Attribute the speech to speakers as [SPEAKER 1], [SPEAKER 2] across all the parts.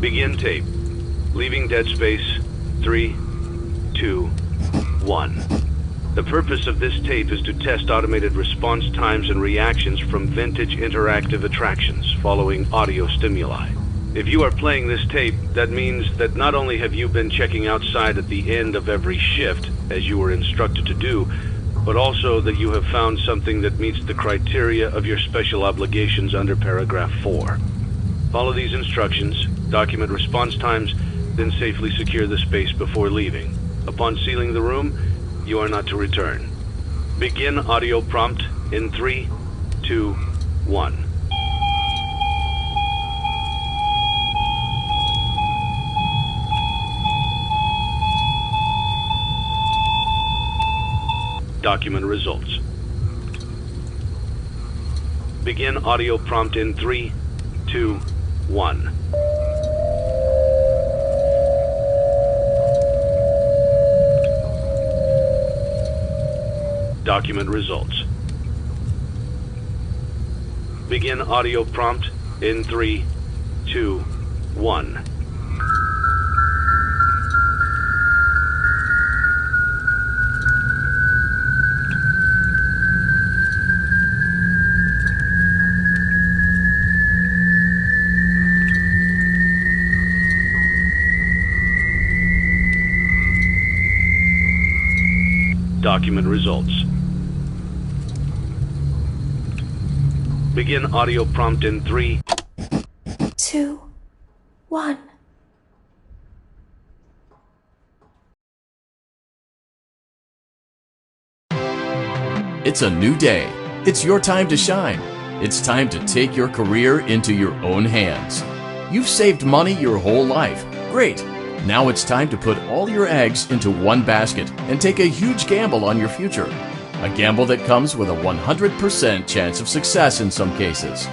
[SPEAKER 1] Begin tape. Leaving Dead Space. 3, 2, 1. The purpose of this tape is to test automated response times and reactions from vintage interactive attractions following audio stimuli. If you are playing this tape, that means that not only have you been checking outside at the end of every shift, as you were instructed to do, but also that you have found something that meets the criteria of your special obligations under paragraph 4. Follow these instructions, document response times, then safely secure the space before leaving. Upon sealing the room, you are not to return. Begin audio prompt in 3, 2, 1. Document results. Begin audio prompt in 3, 2, 1. Document results. Begin audio prompt in 3, 2, 1. Document results. Begin audio prompt in 3,
[SPEAKER 2] 2, 1.
[SPEAKER 3] It's a new day. It's your time to shine. It's time to take your career into your own hands. You've saved money your whole life. Great. Now it's time to put all your eggs into one basket and take a huge gamble on your future. A gamble that comes with a 100% chance of success in some cases.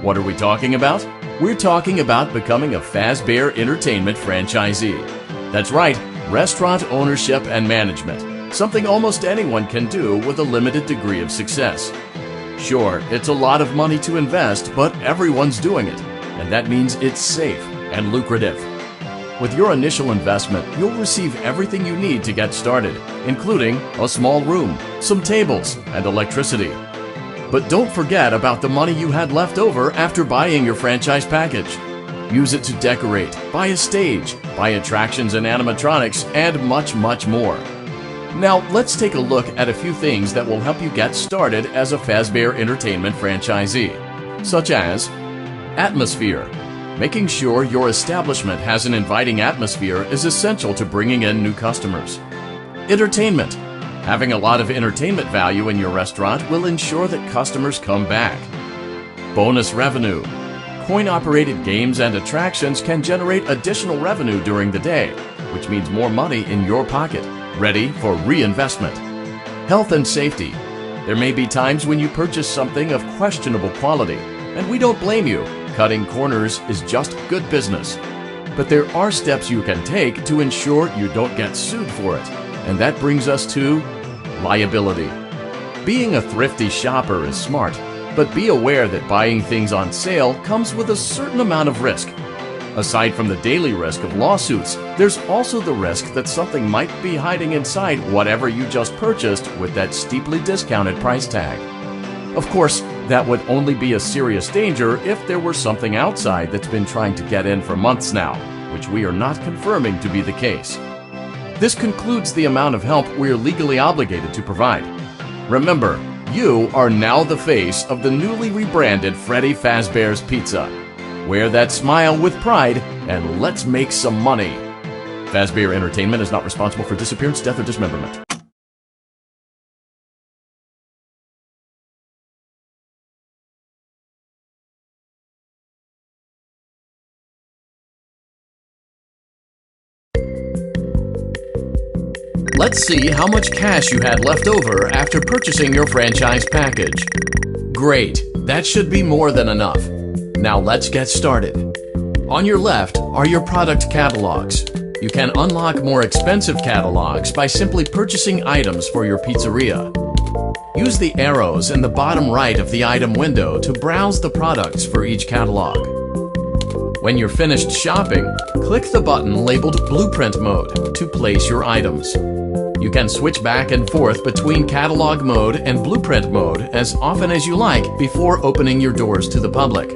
[SPEAKER 3] What are we talking about? We're talking about becoming a Fazbear Entertainment franchisee. That's right, restaurant ownership and management. Something almost anyone can do with a limited degree of success. Sure, it's a lot of money to invest, but everyone's doing it. And that means it's safe and lucrative. With your initial investment, you'll receive everything you need to get started, including a small room, some tables, and electricity. But don't forget about the money you had left over after buying your franchise package. Use it to decorate, buy a stage, buy attractions and animatronics, and much, much more. Now, let's take a look at a few things that will help you get started as a Fazbear Entertainment franchisee, such as atmosphere. Making sure your establishment has an inviting atmosphere is essential to bringing in new customers. Entertainment. Having a lot of entertainment value in your restaurant will ensure that customers come back. Bonus revenue. Coin-operated games and attractions can generate additional revenue during the day, which means more money in your pocket, ready for reinvestment. Health and safety. There may be times when you purchase something of questionable quality, and we don't blame you. Cutting corners is just good business. But there are steps you can take to ensure you don't get sued for it. And that brings us to liability. Being a thrifty shopper is smart, but be aware that buying things on sale comes with a certain amount of risk. Aside from the daily risk of lawsuits, there's also the risk that something might be hiding inside whatever you just purchased with that steeply discounted price tag. Of course, that would only be a serious danger if there were something outside that's been trying to get in for months now, which we are not confirming to be the case. This concludes the amount of help we're legally obligated to provide. Remember, you are now the face of the newly rebranded Freddy Fazbear's Pizza. Wear that smile with pride and let's make some money. Fazbear Entertainment is not responsible for disappearance, death, or dismemberment. Let's see how much cash you had left over after purchasing your franchise package. Great, that should be more than enough. Now let's get started. On your left are your product catalogs. You can unlock more expensive catalogs by simply purchasing items for your pizzeria. Use the arrows in the bottom right of the item window to browse the products for each catalog. When you're finished shopping, click the button labeled Blueprint Mode to place your items. You can switch back and forth between Catalog Mode and Blueprint Mode as often as you like before opening your doors to the public.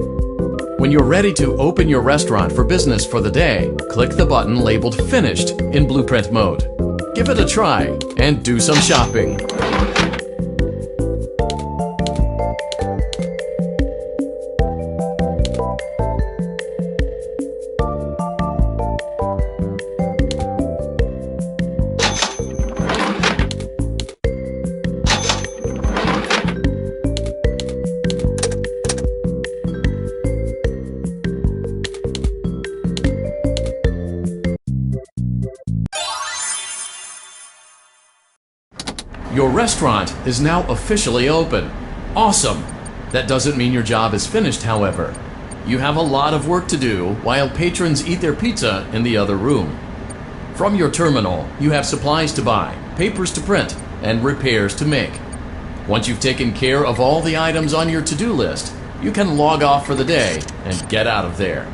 [SPEAKER 3] When you're ready to open your restaurant for business for the day, click the button labeled Finished in Blueprint Mode. Give it a try and do some shopping. Your restaurant is now officially open. Awesome! That doesn't mean your job is finished, however. You have a lot of work to do while patrons eat their pizza in the other room. From your terminal, you have supplies to buy, papers to print, and repairs to make. Once you've taken care of all the items on your to-do list, you can log off for the day and get out of there.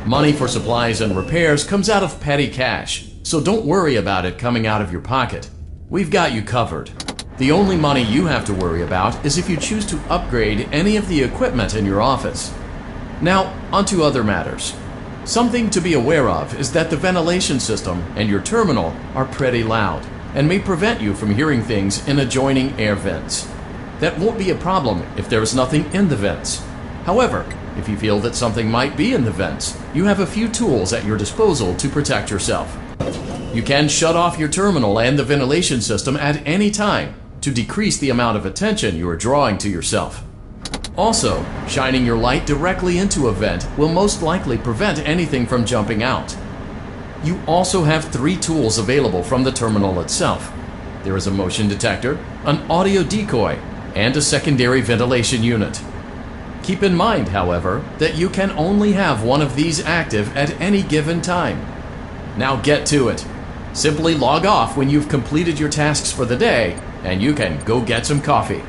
[SPEAKER 3] Money for supplies and repairs comes out of petty cash, so don't worry about it coming out of your pocket. We've got you covered. The only money you have to worry about is if you choose to upgrade any of the equipment in your office. Now, onto other matters. Something to be aware of is that the ventilation system and your terminal are pretty loud and may prevent you from hearing things in adjoining air vents. That won't be a problem if there is nothing in the vents. However, if you feel that something might be in the vents, you have a few tools at your disposal to protect yourself. You can shut off your terminal and the ventilation system at any time, to decrease the amount of attention you are drawing to yourself. Also, shining your light directly into a vent will most likely prevent anything from jumping out. You also have 3 tools available from the terminal itself. There is a motion detector, an audio decoy, and a secondary ventilation unit. Keep in mind, however, that you can only have one of these active at any given time. Now get to it. Simply log off when you've completed your tasks for the day, and you can go get some coffee.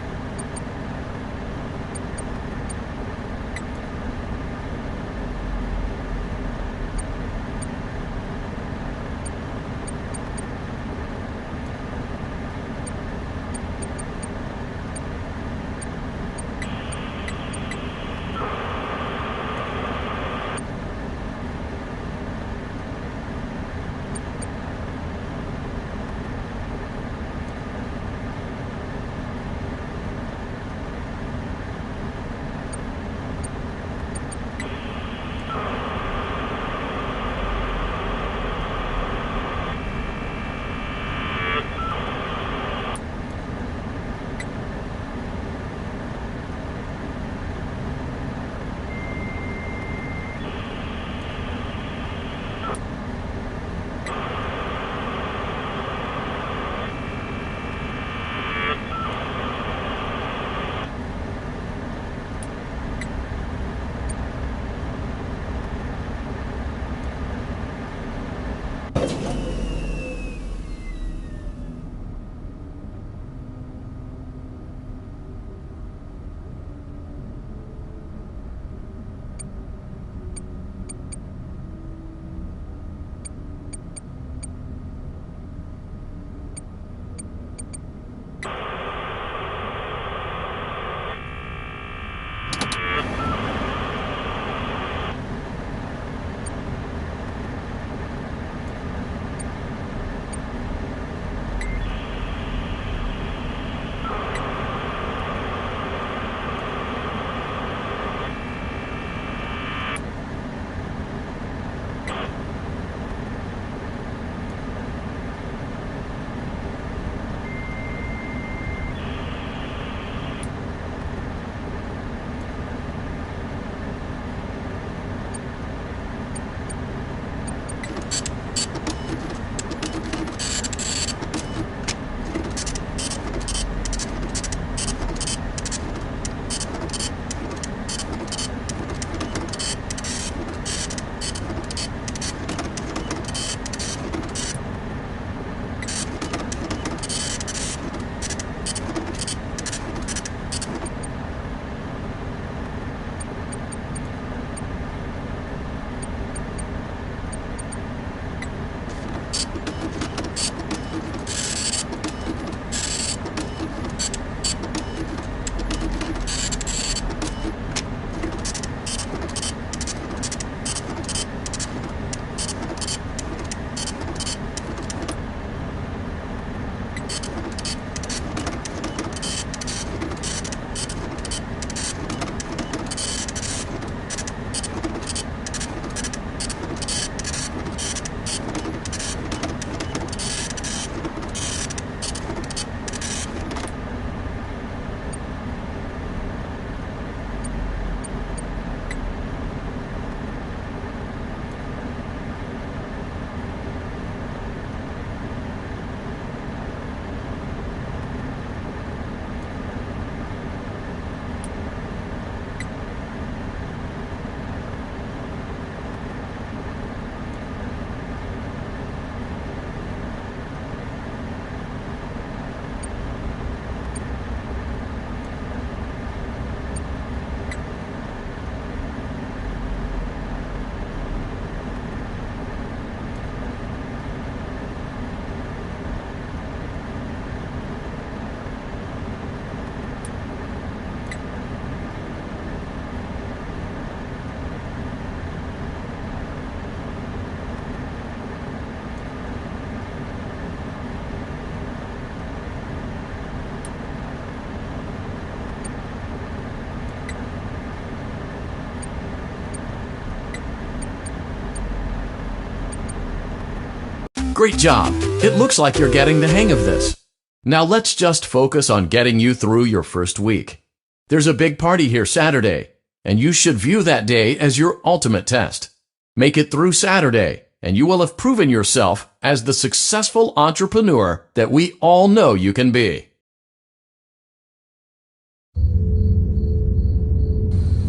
[SPEAKER 3] Great job! It looks like you're getting the hang of this. Now let's just focus on getting you through your first week. There's a big party here Saturday, and you should view that day as your ultimate test. Make it through Saturday, and you will have proven yourself as the successful entrepreneur that we all know you can be.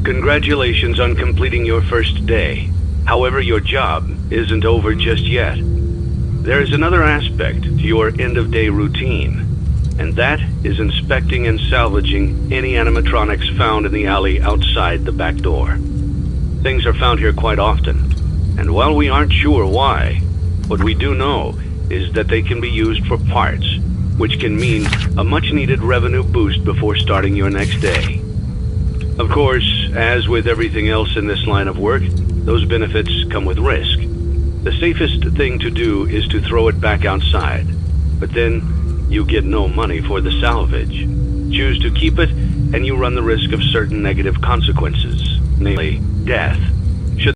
[SPEAKER 1] Congratulations on completing your first day. However, your job isn't over just yet. There is another aspect to your end-of-day routine, and that is inspecting and salvaging any animatronics found in the alley outside the back door. Things are found here quite often, and while we aren't sure why, what we do know is that they can be used for parts, which can mean a much-needed revenue boost before starting your next day. Of course, as with everything else in this line of work, those benefits come with risk. The safest thing to do is to throw it back outside, but then you get no money for the salvage. Choose to keep it, and you run the risk of certain negative consequences, namely death.